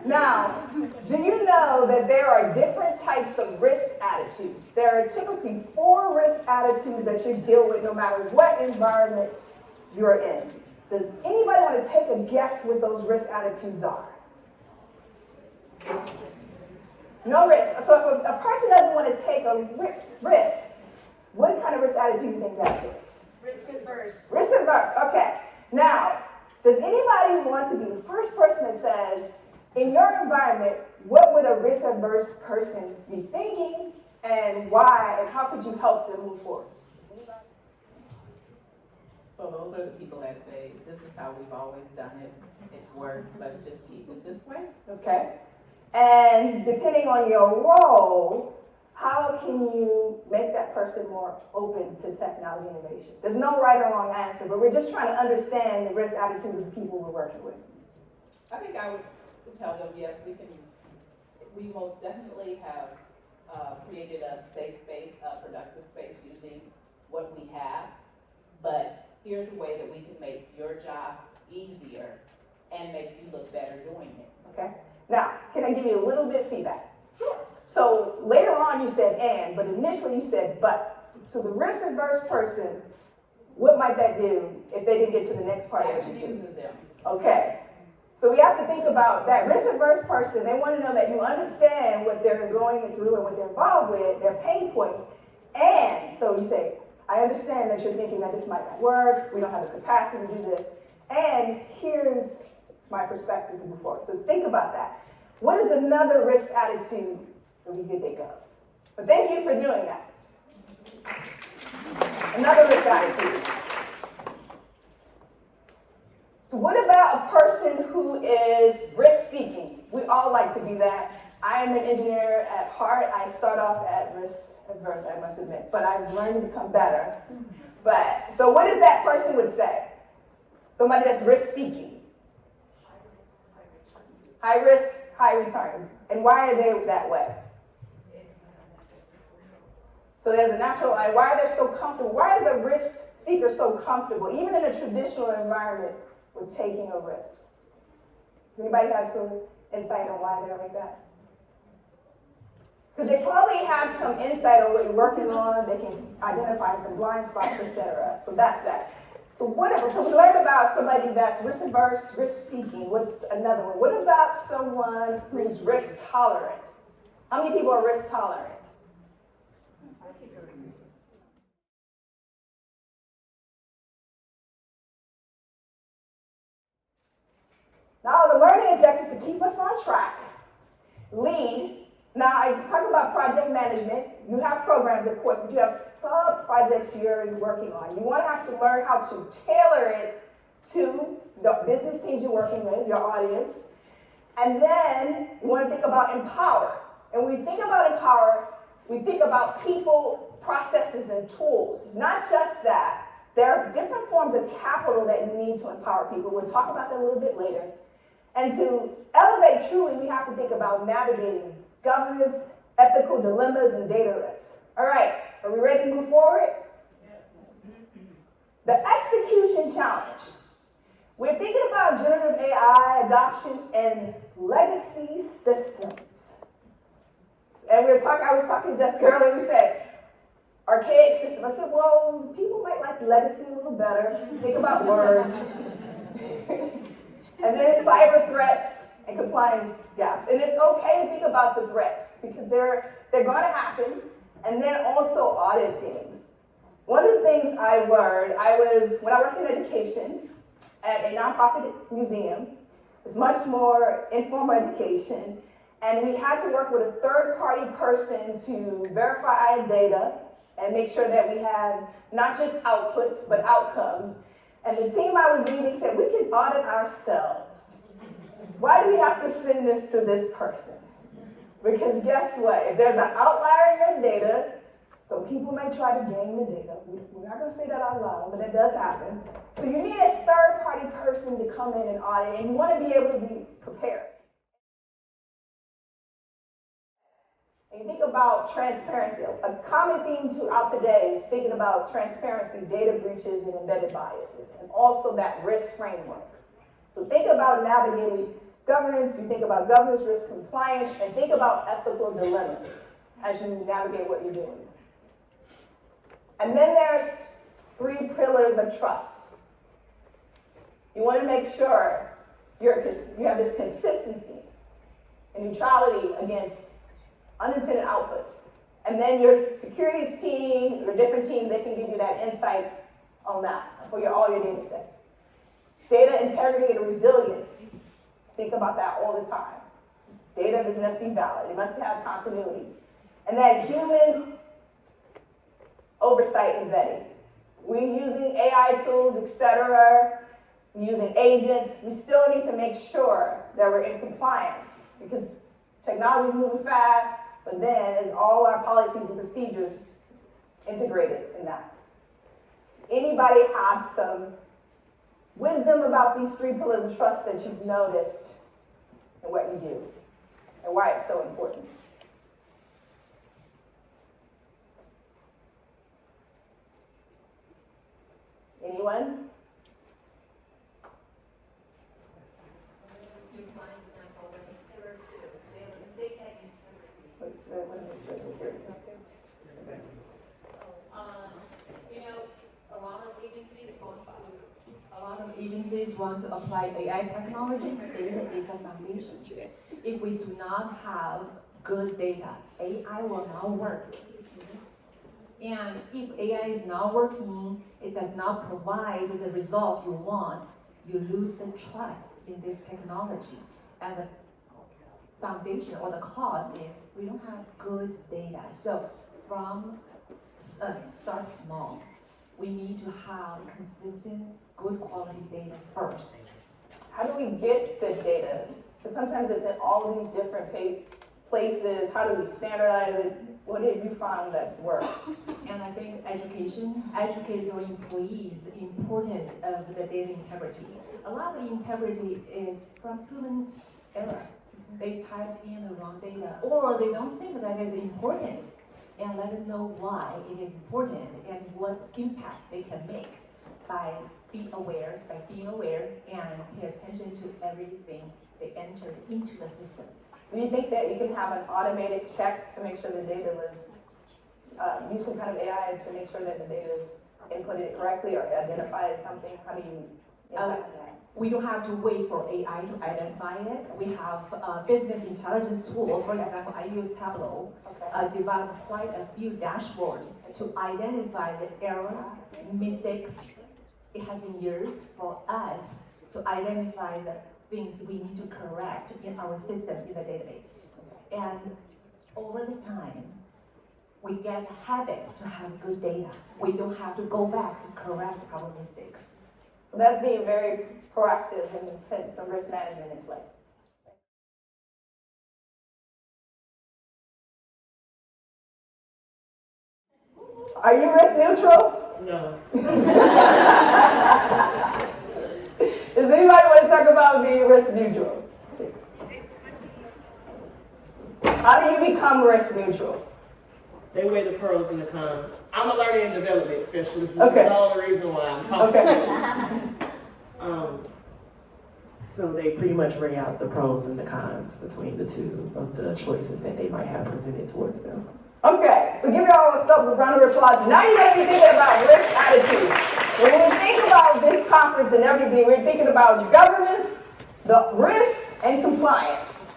Now, do you know that there are different types of risk attitudes? There are typically 4 risk attitudes that you deal with no matter what environment you're in. Does anybody want to take a guess what those risk attitudes are? No risk. So if a person doesn't want to take a risk, what kind of risk attitude do you think that is? Risk adverse. Risk adverse, okay. Now, does anybody want to be the first person that says, in your environment, what would a risk adverse person be thinking and why, and how could you help them move forward? So those are the people that say, this is how we've always done it. It's worked. Let's just keep it this way. Okay. And depending on your role, how can you make that person more open to technology innovation? There's no right or wrong answer, but we're just trying to understand the risk attitudes of the people we're working with. I think I would tell them, yes, we most definitely have created a safe space, a productive space using what we have, but here's a way that we can make your job easier and make you look better doing it. Okay. Now, can I give you a little bit of feedback? Sure. So later on you said and, but initially you said but. So the risk adverse person, what might that do if they didn't get to the next part of what you said? Okay. So we have to think about that risk adverse person. They want to know that you understand what they're going through and what they're involved with, their pain points. And so you say, I understand that you're thinking that this might not work. We don't have the capacity to do this. And here's my perspective before. So think about that. What is another risk attitude that we could think of? But thank you for doing that. Another risk attitude. So what about a person who is risk-seeking? We all like to be that. I am an engineer at heart. I start off at risk-averse, I must admit, but I've learned to become better. But so what does that person would say? Somebody that's risk-seeking. High risk, high return. And why are they that way? So there's a natural, why are they so comfortable? Why is a risk seeker so comfortable, even in a traditional environment, with taking a risk? Does anybody have some insight on why they're like that? Because they probably have some insight on what you're working on. They can identify some blind spots, etc. So that's that. So whatever. So we learned about somebody that's risk averse, risk seeking. What's another one? What about someone who's risk tolerant? How many people are risk tolerant? Now the learning objectives to keep us on track. Lead. Now I talk about project management. You have programs, of course, but you have sub-projects you're working on. You want to have to learn how to tailor it to the business teams you're working with, your audience. And then you want to think about empower. And when we think about empower, we think about people, processes, and tools. It's not just that. There are different forms of capital that you need to empower people. We'll talk about that a little bit later. And to elevate truly, we have to think about navigating governance, ethical dilemmas, and data risks. All right, are we ready to move forward? The execution challenge. We're thinking about generative AI adoption and legacy systems. And I was talking to Jessica earlier, we said, archaic system. I said, well, people might like legacy a little better. Think about words. And then cyber threats and compliance gaps. And it's okay to think about the threats because they're going to happen. And then also audit things. One of the things I learned, when I worked in education at a nonprofit museum, it was much more informal education. And we had to work with a third-party person to verify data and make sure that we had not just outputs, but outcomes. And the team I was leading said, we can audit ourselves. Why do we have to send this to this person? Because guess what? If there's an outlier in your data, so people may try to gain the data. We're not going to say that out loud, but it does happen. So you need a third-party person to come in and audit, and you want to be able to be prepared. And you think about transparency. A common theme throughout today is thinking about transparency, data breaches, and embedded biases, and also that risk framework. So think about navigating governance, you think about governance, risk, compliance, and think about ethical dilemmas as you navigate what you're doing. And then there's 3 pillars of trust. You want to make sure you have this consistency and neutrality against unintended outputs. And then your securities team, your different teams, they can give you that insights on that for all your data sets. Data integrity and resilience. Think about that all the time. Data must be valid. It must have continuity. And then human oversight and vetting. We're using AI tools, etc. We're using agents. We still need to make sure that we're in compliance because technology is moving fast, but then is all our policies and procedures integrated in that? Does anybody have some wisdom about these 3 pillars of trust that you've noticed in what you do and why it's so important? Anyone? Agencies want to apply AI technology. Data is a foundation. If we do not have good data, AI will not work. And if AI is not working, it does not provide the result you want, you lose the trust in this technology. And the foundation or the cause is we don't have good data. So from start small. We need to have consistent, good quality data first. How do we get the data? Because sometimes it's in all of these different places. How do we standardize it? What have you found that works? And I think educate your employees the importance of the data integrity. A lot of integrity is from human error. They type in the wrong data, or they don't think that is important. And let them know why it is important and what impact they can make by being aware and pay attention to everything they enter into the system. Do you think that you can have an automated check to make sure the data was, use some kind of AI to make sure that the data is inputted correctly or identified as something? How do you insight that? We don't have to wait for AI to identify it. We have a business intelligence tool. For example, I use Tableau. Okay. Developed quite a few dashboards to identify the errors, mistakes. It has been years for us to identify the things we need to correct in our system, in the database. And over the time, we get a habit to have good data. We don't have to go back to correct our mistakes. So that's being very proactive and putting some risk management in place. Are you risk neutral? No. Does anybody want to talk about being risk neutral? How do you become risk neutral? They weigh the pros and the cons. I'm a learning and development specialist. Okay. That's all the reason why I'm talking. Okay. So they pretty much weigh out the pros and the cons between the two of the choices that they might have presented towards them. Okay, so give yourselves a round of applause. Now you're going to be thinking about risk attitude. When we think about this conference and everything, we're thinking about governance, the risks, and compliance.